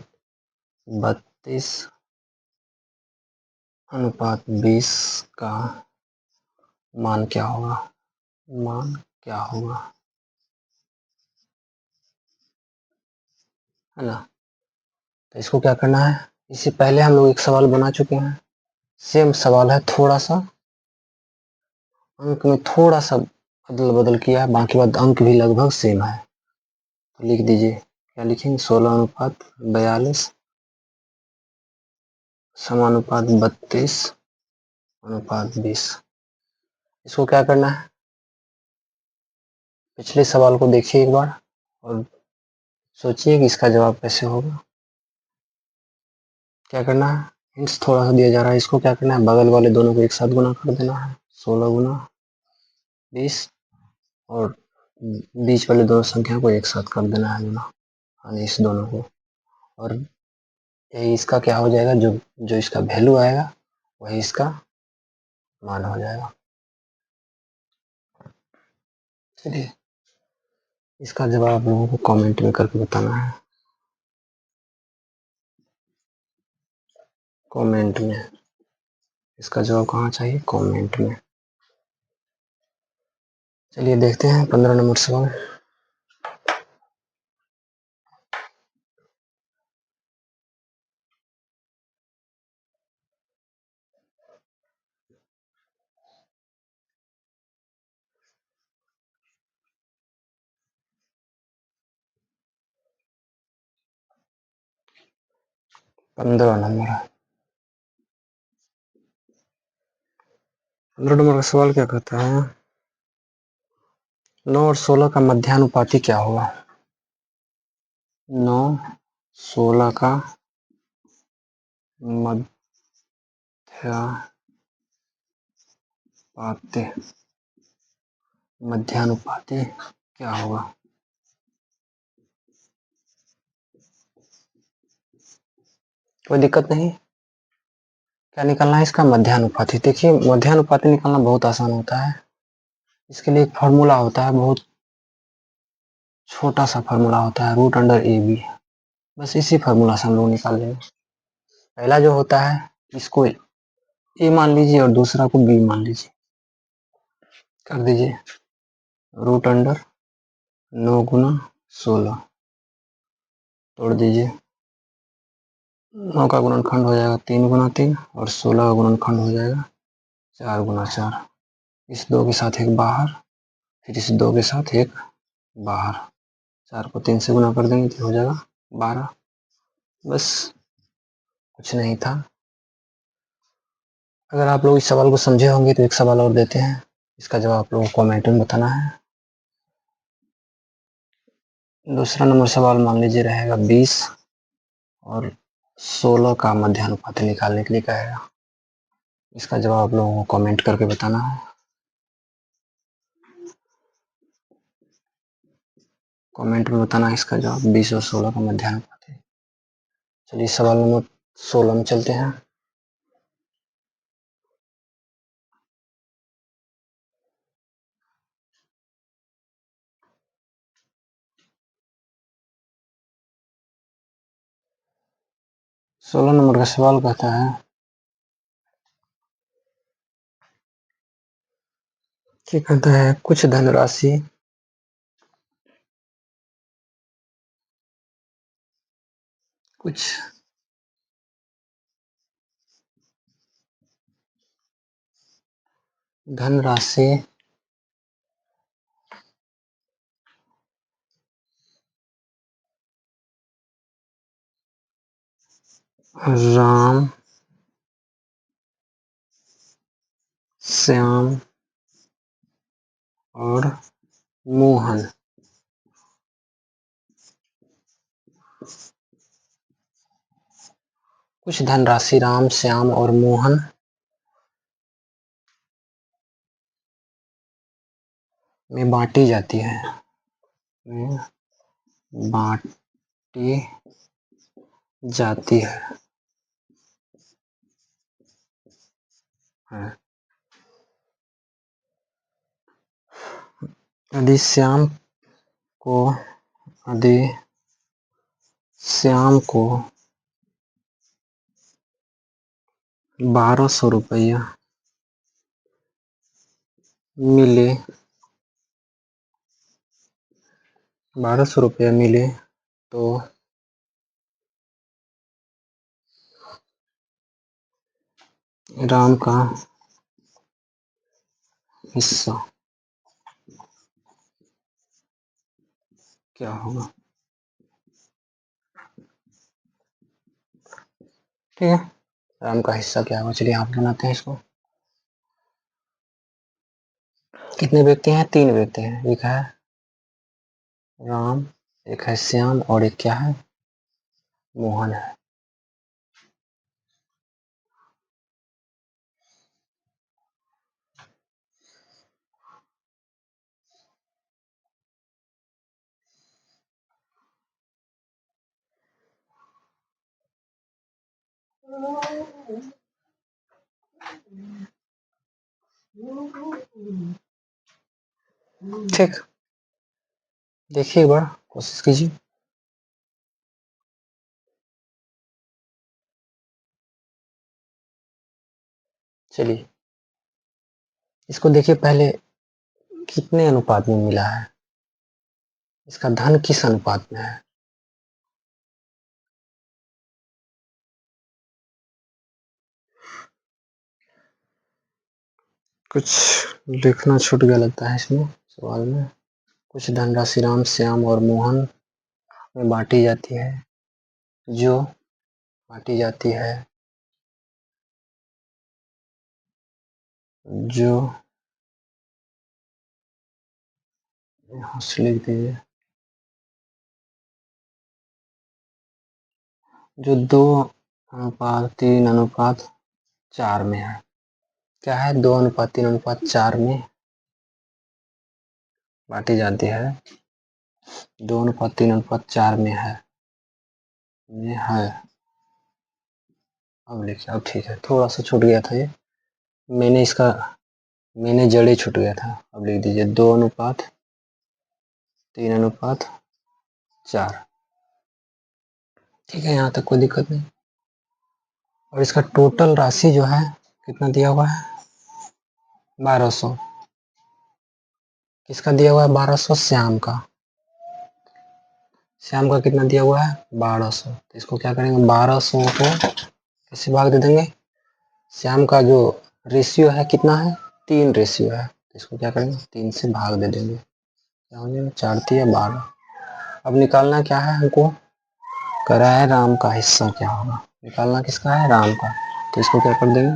32 अनुपात 20 का मान क्या होगा? मान क्या होगा, है ना? तो इसको क्या करना है, इससे पहले हम लोग एक सवाल बना चुके हैं, सेम सवाल है, थोड़ा सा अंक में थोड़ा सा अदल बदल किया है, बाकी बात अंक भी लगभग सेम है। तो लिख दीजिए, क्या लिखेंगे 16 अनुपात 42 समानुपात 32 अनुपात 20। इसको क्या करना है, पिछले सवाल को देखिए एक बार और सोचिए कि इसका जवाब कैसे होगा। क्या करना है, हिंट्स थोड़ा सा दिया जा रहा है। इसको क्या करना है, बगल वाले दोनों को एक साथ गुना कर देना है, 16 गुना 20 और बीच वाले दोनों संख्या को एक साथ कर देना है गुना, यानी इस दोनों को। और यही इसका क्या हो जाएगा, जो जो इसका वैल्यू आएगा वही इसका मान हो जाएगा। चलिए इसका जवाब आप लोगों को कमेंट में करके बताना है, कमेंट में। इसका जवाब कहाँ चाहिए, कमेंट में। चलिए देखते हैं 15 नंबर सवाल। पंद्रह नंबर है। 15 नंबर का सवाल क्या कहता है, 9 और 16 का मध्यानुपाती क्या होगा? 9 16 का मध्यानुपाती क्या होगा? कोई दिक्कत नहीं, क्या निकालना है इसका? मध्यानुपाती। देखिए मध्यानुपाती निकालना बहुत आसान होता है। इसके लिए एक फॉर्मूला होता है, बहुत छोटा सा फॉर्मूला होता है, रूट अंडर ए बी। बस इसी फॉर्मूला से हम लोग निकाल लेंगे। पहला जो होता है इसको ए मान लीजिए और दूसरा को बी मान लीजिए। कर दीजिए रूट अंडर 9 गुना 16, तोड़ दीजिए। 9 का गुणनखंड हो जाएगा 3 गुना 3 और 16 का गुणनखंड हो जाएगा 4 गुना 4। इस 2 के साथ एक बाहर, फिर इस 2 के साथ एक बाहर। 4 को 3 से गुना कर देंगे तो हो जाएगा 12। बस, कुछ नहीं था। अगर आप लोग इस सवाल को समझे होंगे तो एक सवाल और देते हैं, इसका जवाब आप लोगों को कमेंट में बताना है। दूसरा नंबर सवाल मान लीजिए रहेगा 20 और 16 का मध्यानुपात निकालने के लिए कहेगा। इसका जवाब आप लोगों को कमेंट करके बताना है। कमेंट में बताना है इसका जवाब 20 और 16 का मध्यानुपात। चलिए सवाल नंबर 16 में चलते हैं। सोलह नंबर का सवाल कहता है कि कहता है कुछ धनराशि राम, श्याम और मोहन कुछ धनराशि राम, श्याम और मोहन में बांटी जाती है, में बांटी जाती है। यदि को यदि श्याम को 1200 रुपया मिले, 1200 रुपया मिले तो राम का हिस्सा क्या होगा? ठीक है, राम का हिस्सा क्या होगा? चलिए आप बनाते हैं इसको। कितने व्यक्ति हैं? 3 व्यक्ति हैं। एक है राम, एक है श्याम और एक क्या है? मोहन है। ठीक, देखिए एक बार कोशिश कीजिए। चलिए इसको देखिए पहले कितने अनुपात में मिला है, इसका धन किस अनुपात में है। कुछ लिखना छूट गया लगता है इसमें सवाल में। कुछ धनराशि राम, श्याम और मोहन में बांटी जाती है, जो बांटी जाती है, जो यहाँ से लिख दीजिए, जो 2:3:4 में है। क्या है? 2:3:4 में बांटी जाती है, 2:3:4 में है, अब लिखिए, अब ठीक है, थोड़ा सा छूट गया था ये, मैंने जड़े छूट गया था। अब लिख दीजिए 2:3:4। ठीक है, यहाँ तक कोई दिक्कत नहीं। और इसका टोटल राशि जो है कितना दिया हुआ है, 1200। किसका दिया हुआ है, 1200, श्याम का कितना दिया हुआ है, 1200। तो इसको क्या करेंगे, 1200 को कैसे भाग दे देंगे, श्याम का जो रेशियो है कितना है, 3 रेशियो है, तो इसको क्या करेंगे, 3 से भाग दे देंगे, क्या हो जाएगा, 4×3=12। अब निकालना क्या है हमको, करा है राम का हिस्सा क्या होगा, निकालना किसका है, राम का। तो इसको क्या कर देंगे,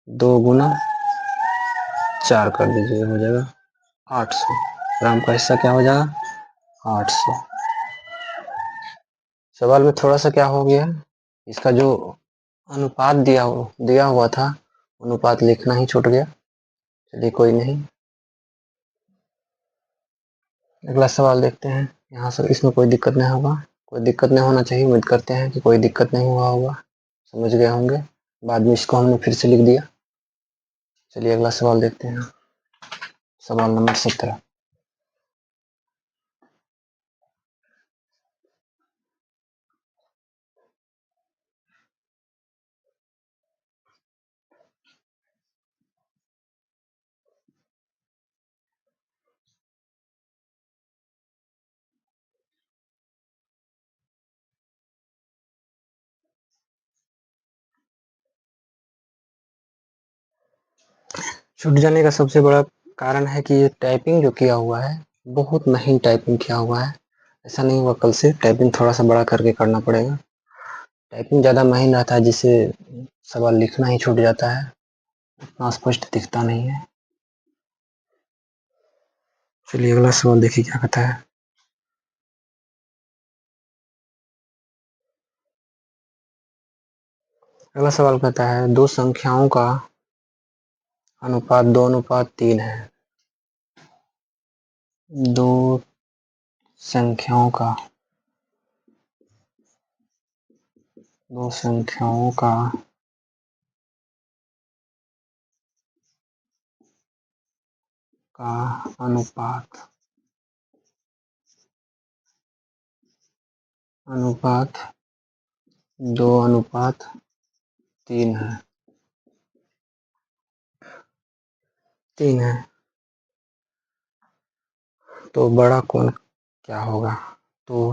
2×4 कर दीजिए, हो जाएगा 800। राम का हिस्सा क्या हो जाएगा, 800। सवाल में थोड़ा सा क्या हो गया, इसका जो अनुपात दिया हुआ था, अनुपात लिखना ही छूट गया। चलिए कोई नहीं, अगला सवाल देखते हैं। यहाँ से इसमें कोई दिक्कत नहीं होगा, कोई दिक्कत नहीं होना चाहिए, उम्मीद करते हैं कि कोई दिक्कत नहीं हुआ होगा, समझ गए होंगे। बाद में इसको हमने फिर से लिख दिया। चलिए अगला सवाल देखते हैं, सवाल नंबर 17। छूट जाने का सबसे बड़ा कारण है कि ये टाइपिंग जो किया हुआ है, बहुत महीन टाइपिंग किया हुआ है। ऐसा नहीं हुआ कल से टाइपिंग थोड़ा सा बड़ा करके करना पड़ेगा। टाइपिंग ज़्यादा महीन रहता है, जिससे सवाल लिखना ही छूट जाता है, उतना स्पष्ट दिखता नहीं है। चलिए अगला सवाल देखिए क्या कहता है। अगला सवाल कहता है, दो संख्याओं का अनुपात 2:3 है। दो संख्याओं का दो संख्याओं का अनुपात अनुपात 2:3 है। 3 है, तो बड़ा कोण क्या होगा, तो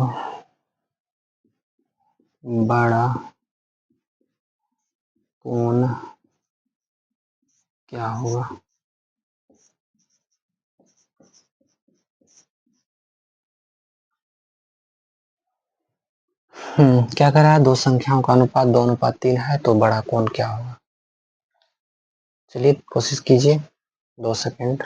बड़ा कोण क्या होगा। क्या कह रहा है, दो संख्याओं का अनुपात 2:3 है, तो बड़ा कोण क्या होगा। चलिए कोशिश कीजिए, 2 सेकंड।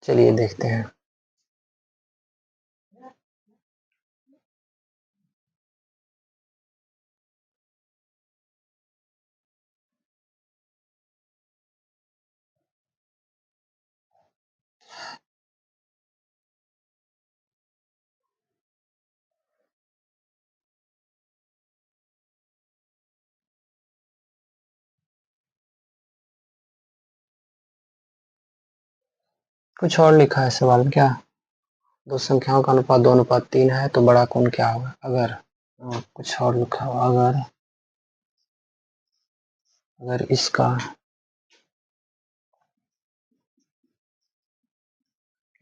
चलिए देखते हैं। कुछ और लिखा है सवाल में क्या, दो संख्याओं का अनुपात 2:3 है, तो बड़ा कोण क्या होगा। अगर कुछ और लिखा हो, अगर इसका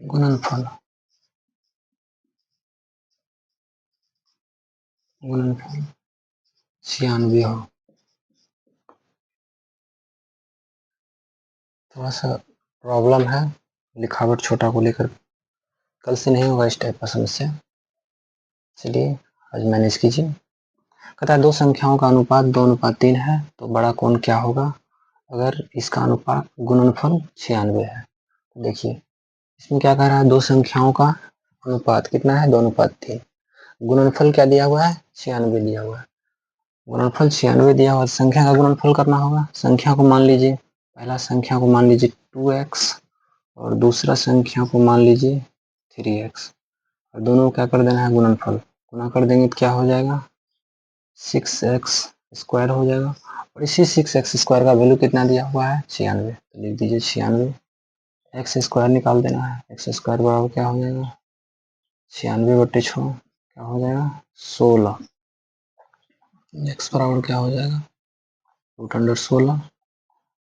गुणनफल 96 हो। थोड़ा सा प्रॉब्लम है लिखावट छोटा को लेकर, कल से नहीं होगा इस टाइप का समस्या। चलिए आज मैनेज कीजिए। कहता है, दो संख्याओं का अनुपात 2:3 है, तो बड़ा कोण क्या होगा अगर इसका अनुपात गुणनफल 96 है। तो देखिए इसमें क्या कह रहा है, दो संख्याओं का अनुपात कितना है, 2:3। गुणनफल क्या दिया हुआ है, 96 दिया हुआ है। गुणनफल 96 दिया हुआ, संख्या का गुणनफल करना होगा। संख्या को मान लीजिए, पहला संख्या को मान लीजिए 2x, और दूसरा संख्या को मान लीजिए 3x। और दोनों को क्या कर देना है, गुणनफल। गुना कर देंगे तो क्या हो जाएगा, 6x² हो जाएगा। और इसी 6x² का वैल्यू कितना दिया हुआ है, 96। तो लिख दीजिए 96। x² निकाल देना है, x² बराबर क्या हो जाएगा, 96/6 क्या हो जाएगा, 16। x बराबर क्या हो जाएगा, √16।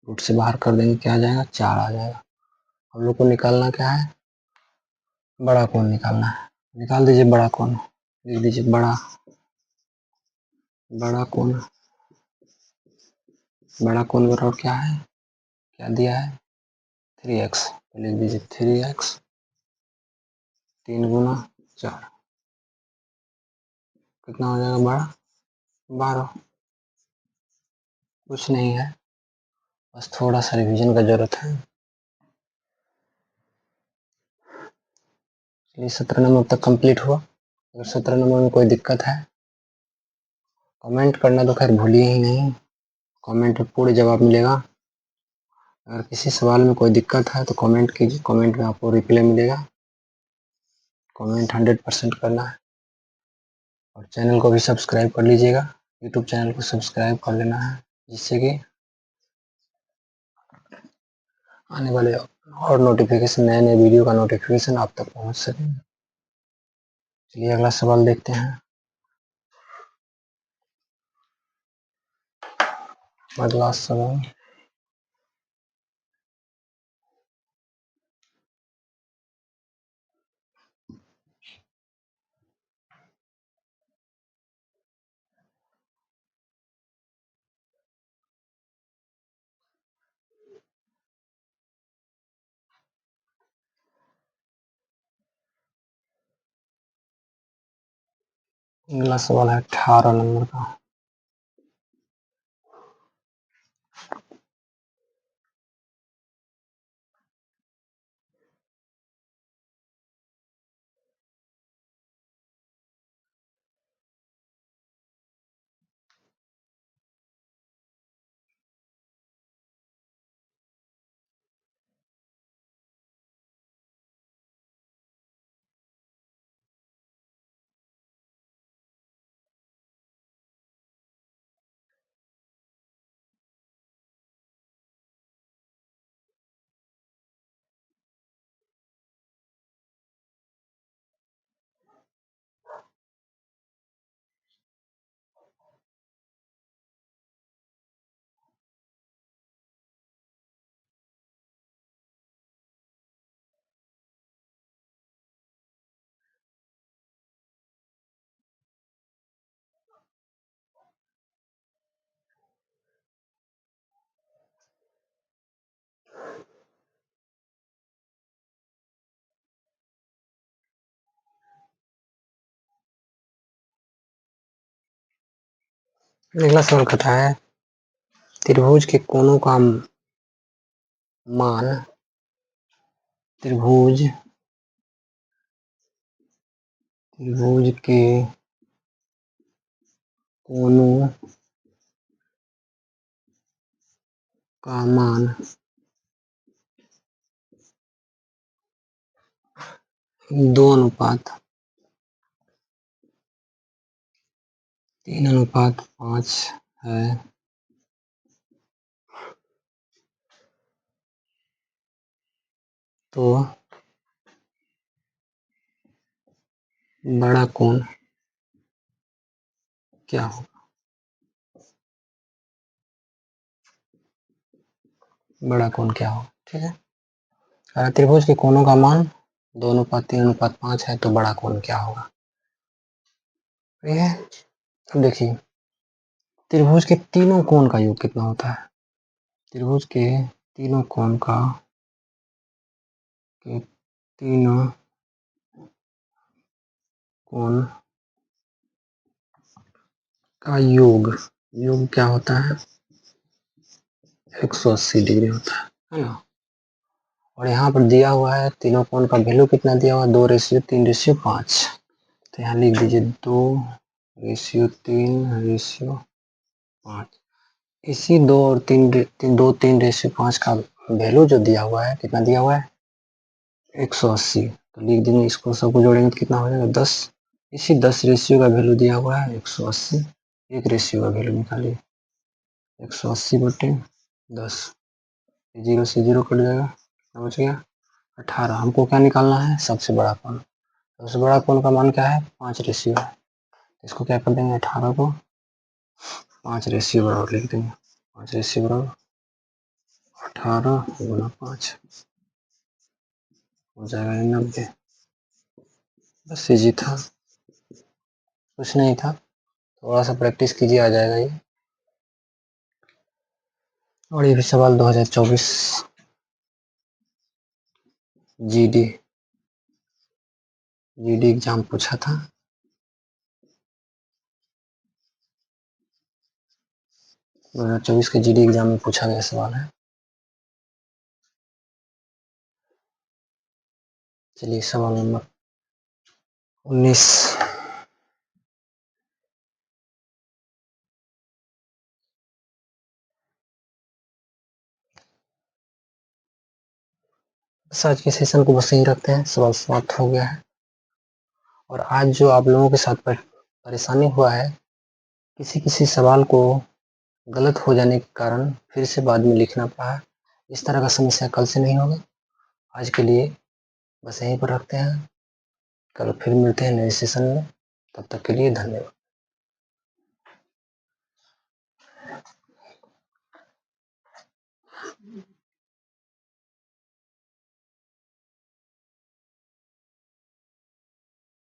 रूट से बाहर कर देंगे क्या आ जाएगा, 4 आ जाएगा। हम लोग को निकालना क्या है, बड़ा कोण निकालना है। निकाल दीजिए बड़ा कोण, लिख दीजिए बड़ा कोण। बड़ा कोण बराबर क्या है, क्या दिया है, 3x। तो लिख दीजिए 3x, 3 गुना 4 कितना हो जाएगा, बड़ा 12। कुछ नहीं है, बस थोड़ा सा रिवीजन का जरूरत है। चलिए 17 नंबर तक कंप्लीट हुआ। अगर 17 नंबर में कोई दिक्कत है कमेंट करना तो खैर भूलिए ही नहीं, कमेंट में पूरे जवाब मिलेगा। अगर किसी सवाल में कोई दिक्कत है तो कमेंट कीजिए, कमेंट में आपको रिप्लाई मिलेगा। कमेंट 100% करना है। और चैनल को भी सब्सक्राइब कर लीजिएगा, यूट्यूब चैनल को सब्सक्राइब कर लेना है, जिससे कि आने वाले और नोटिफिकेशन, नए नए वीडियो का नोटिफिकेशन आप तक पहुंच सके। चलिए अगला सवाल देखते हैं। अगला सवाल, अगला सवाल है 18 नंबर का। अगला सवाल कहता है त्रिभुज के कोणों का मान, त्रिभुज के कोणों का मान 2:3:5 है, तो बड़ा कोण क्या होगा, बड़ा कोण क्या होगा। ठीक है, अगर त्रिभुज के कोणों का मान 2:3:5 है तो बड़ा कोण क्या होगा। ठीक है, अब देखिए त्रिभुज के तीनों कोण का योग कितना होता है, त्रिभुज के तीनों कोण का तीनों कोण का योग क्या होता है, 180 डिग्री होता है ना। और यहाँ पर दिया हुआ है तीनों कोण का वैल्यू कितना दिया हुआ है, 2:3:5। तो यहाँ लिख दीजिए 2:3:5। इसी 2:3:5 का वैल्यू जो दिया हुआ है, कितना दिया हुआ है, 180। तो लिख देंगे, इसको सबको जोड़ेंगे तो कितना हो जाएगा 10। इसी 10 रेशियो का वैल्यू दिया हुआ है 180, एक रेशियो का वैल्यू निकालिए 180/10, 0 से 0 कट जाएगा, समझ गया। 18, हमको क्या निकालना है, सबसे बड़ा कोण। सबसे बड़ा कोण का मान क्या है, 5 रेशियो है। इसको क्या कर देंगे, 18 को 5 रेशियो बराबर लिख देंगे, 5 रेशियो बराबर 18 गुना 5 हो जाएगा 90। बस इजी था, कुछ नहीं था, थोड़ा सा प्रैक्टिस कीजिए आ जाएगा ये। और ये भी सवाल 2024 जीडी एग्जाम पूछा था। 2024 के जीडी एग्जाम में पूछा गया सवाल है। चलिए सवाल नंबर 19। आज के सेशन को बस यही रखते हैं, सवाल समाप्त हो गया है। और आज जो आप लोगों के साथ परेशानी हुआ है, किसी किसी सवाल को गलत हो जाने के कारण फिर से बाद में लिखना पड़ा, इस तरह का समस्या कल से नहीं होगा। आज के लिए बस यहीं पर रखते हैं, कल फिर मिलते हैं नए सेशन में, तब तक के लिए धन्यवाद।